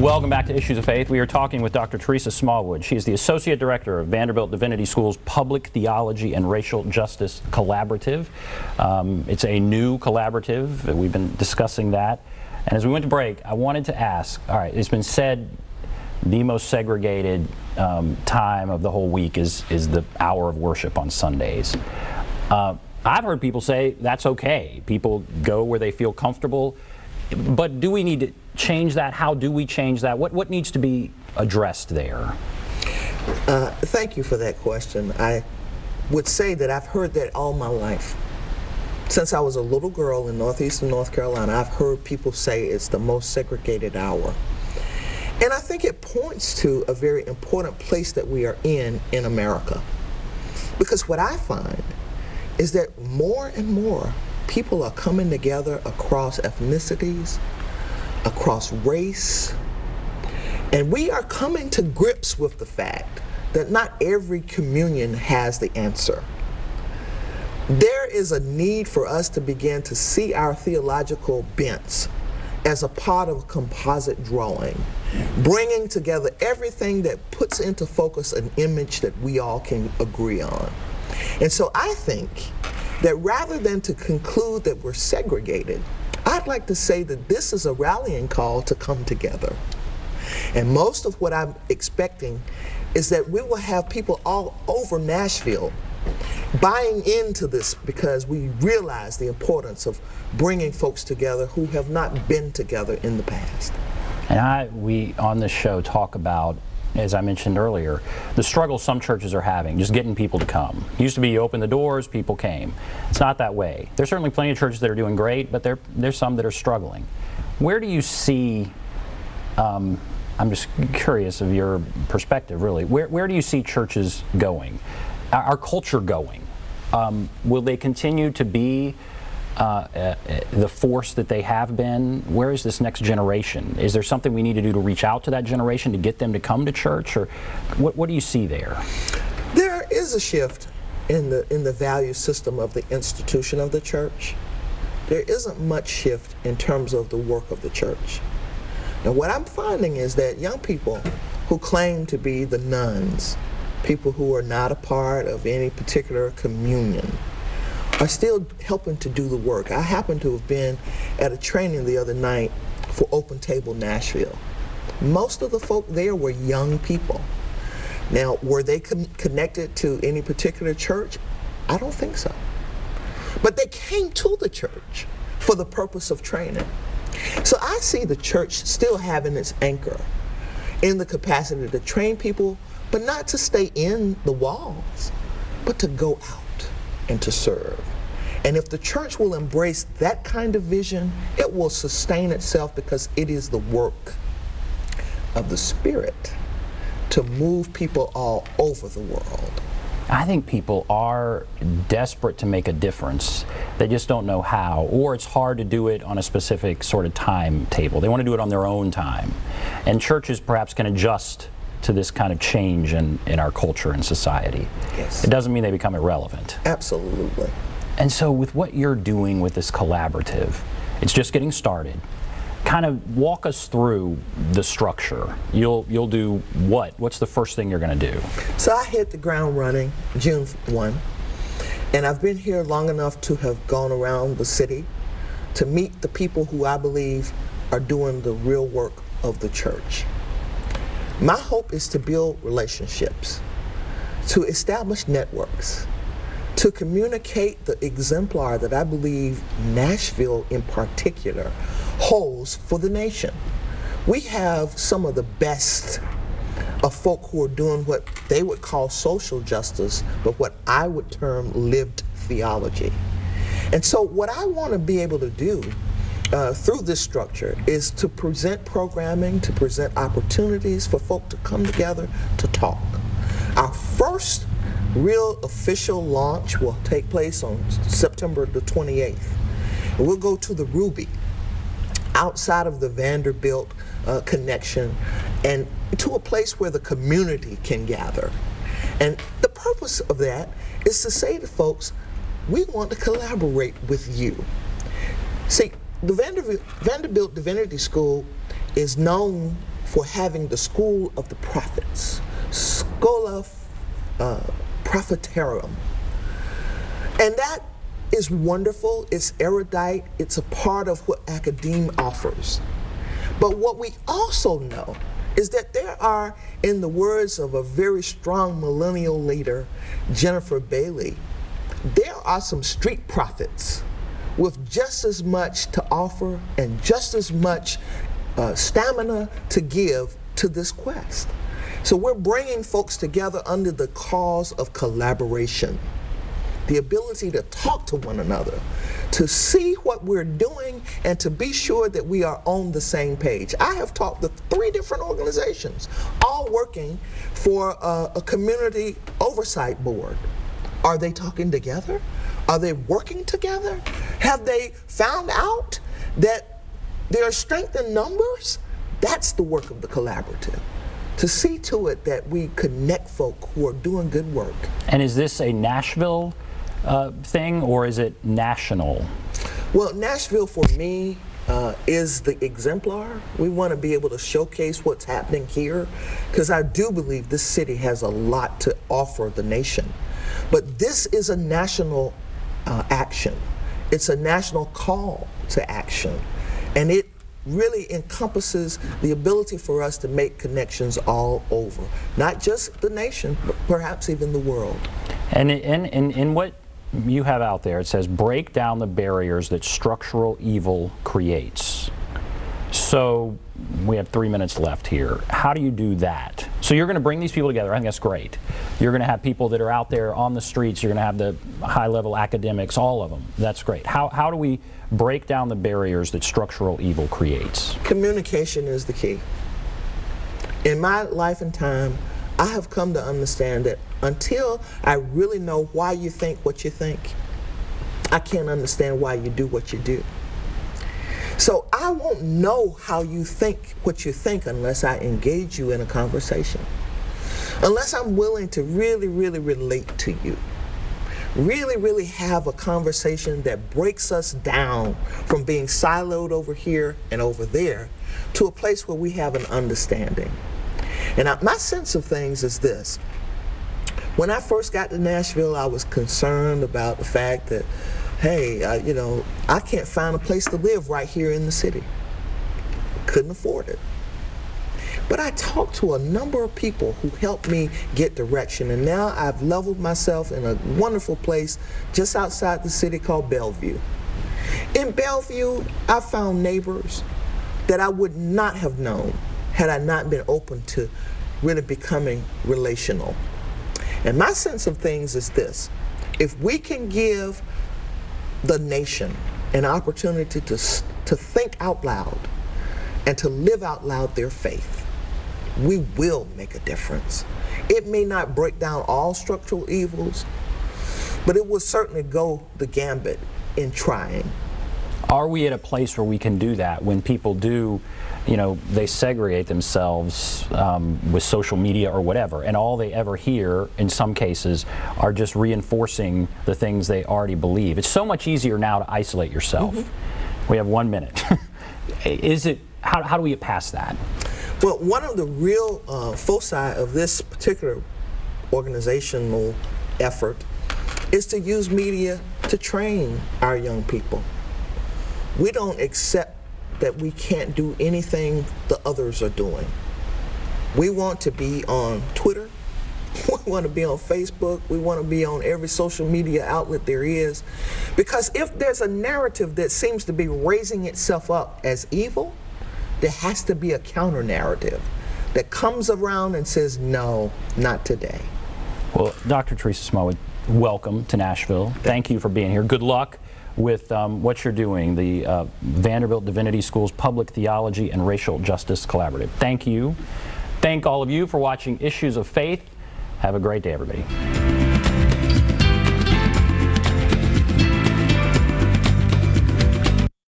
Welcome back to Issues of Faith. We are talking with Dr. Teresa Smallwood. She is the Associate Director of Vanderbilt Divinity School's Public Theology and Racial Justice Collaborative. It's a new collaborative. We've been discussing that. And as we went to break, I wanted to ask, all right, it's been said the most segregated time of the whole week is the hour of worship on Sundays. I've heard people say that's okay. People go where they feel comfortable. But do we need to change that? How do we change that? What needs to be addressed there? Thank you for that question. I would say that I've heard that all my life. Since I was a little girl in northeastern North Carolina, I've heard people say it's the most segregated hour. And I think it points to a very important place that we are in America. Because what I find is that more and more people are coming together across ethnicities, across race, and we are coming to grips with the fact that not every communion has the answer. There is a need for us to begin to see our theological bents as a part of a composite drawing, bringing together everything that puts into focus an image that we all can agree on. And so I think that rather than to conclude that we're segregated, I'd like to say that this is a rallying call to come together. And most of what I'm expecting is that we will have people all over Nashville buying into this because we realize the importance of bringing folks together who have not been together in the past. And we on this show talk about, as I mentioned earlier, the struggle some churches are having, just getting people to come. It used to be you open the doors, people came. It's not that way. There's certainly plenty of churches that are doing great, but there's some that are struggling. Where do you see, I'm just curious of your perspective really, where do you see churches going? Our culture going? Will they continue to be the force that they have been? Where is this next generation? Is there something we need to do to reach out to that generation to get them to come to church, or what do you see there? There is a shift in the value system of the institution of the church. There isn't much shift in terms of the work of the church. Now what I'm finding is that young people who claim to be the nuns, people who are not a part of any particular communion, are still helping to do the work. I happened to have been at a training the other night for Open Table Nashville. Most of the folk there were young people. Now, were they connected to any particular church? I don't think so. But they came to the church for the purpose of training. So I see the church still having its anchor in the capacity to train people, but not to stay in the walls, but to go out and to serve. And if the church will embrace that kind of vision, it will sustain itself because it is the work of the Spirit to move people all over the world. I think people are desperate to make a difference. They just don't know how, or it's hard to do it on a specific sort of timetable. They want to do it on their own time. And churches perhaps can adjust to this kind of change in our culture and society. Yes. It doesn't mean they become irrelevant. Absolutely. And so with what you're doing with this collaborative, it's just getting started. Kind of walk us through the structure. You'll do what? What's the first thing you're going to do? So I hit the ground running June 1, and I've been here long enough to have gone around the city to meet the people who I believe are doing the real work of the church. My hope is to build relationships, to establish networks, to communicate the exemplar that I believe Nashville in particular holds for the nation. We have some of the best of folk who are doing what they would call social justice, but what I would term lived theology. And so what I want to be able to do through this structure is to present programming, to present opportunities for folk to come together to talk. Our first real official launch will take place on September the 28th. And we'll go to the Ruby, outside of the Vanderbilt connection, and to a place where the community can gather. And the purpose of that is to say to folks, we want to collaborate with you. See, the Vanderbilt Divinity School is known for having the school of the prophets, Schola Prophetarum. And that is wonderful, it's erudite, it's a part of what academe offers. But what we also know is that there are, in the words of a very strong millennial leader, Jennifer Bailey, there are some street prophets with just as much to offer and just as much stamina to give to this quest. So we're bringing folks together under the cause of collaboration, the ability to talk to one another, to see what we're doing, and to be sure that we are on the same page. I have talked to 3 different organizations, all working for a community oversight board. Are they talking together? Are they working together? Have they found out that there are strength in numbers? That's the work of the collaborative, to see to it that we connect folk who are doing good work. And is this a Nashville thing, or is it national? Well, Nashville for me is the exemplar. We want to be able to showcase what's happening here, because I do believe this city has a lot to offer the nation. But this is a national action. It's a national call to action. And it really encompasses the ability for us to make connections all over, not just the nation, but perhaps even the world. And in what you have out there, it says, break down the barriers that structural evil creates. So we have 3 minutes left here. How do you do that? So you're going to bring these people together. I think that's great. You're going to have people that are out there on the streets. You're going to have the high-level academics, all of them. That's great. How do we break down the barriers that structural evil creates? Communication is the key. In my life and time, I have come to understand that until I really know why you think what you think, I can't understand why you do what you do. So I won't know how you think what you think unless I engage you in a conversation. Unless I'm willing to really, really relate to you. Really, really have a conversation that breaks us down from being siloed over here and over there to a place where we have an understanding. And my sense of things is this. When I first got to Nashville, I was concerned about the fact that, hey, you know, I can't find a place to live right here in the city. Couldn't afford it. But I talked to a number of people who helped me get direction, and now I've leveled myself in a wonderful place just outside the city called Bellevue. In Bellevue, I found neighbors that I would not have known had I not been open to really becoming relational. And my sense of things is this: if we can give the nation an opportunity to think out loud and to live out loud their faith, we will make a difference. It may not break down all structural evils, but it will certainly go the gambit in trying. Are we at a place where we can do that when people do, you know, they segregate themselves with social media or whatever, and all they ever hear, in some cases, are just reinforcing the things they already believe? It's so much easier now to isolate yourself. Mm-hmm. We have 1 minute. How do we get past that? Well, one of the real foci of this particular organizational effort is to use media to train our young people. We don't accept that we can't do anything the others are doing. We want to be on Twitter, we want to be on Facebook, we want to be on every social media outlet there is, because if there's a narrative that seems to be raising itself up as evil, there has to be a counter narrative that comes around and says, no, not today. Well, Dr. Teresa Smallwood, welcome to Nashville. Thank you for being here. Good luck with what you're doing, the Vanderbilt Divinity School's Public Theology and Racial Justice Collaborative. Thank you. Thank all of you for watching Issues of Faith. Have a great day, everybody.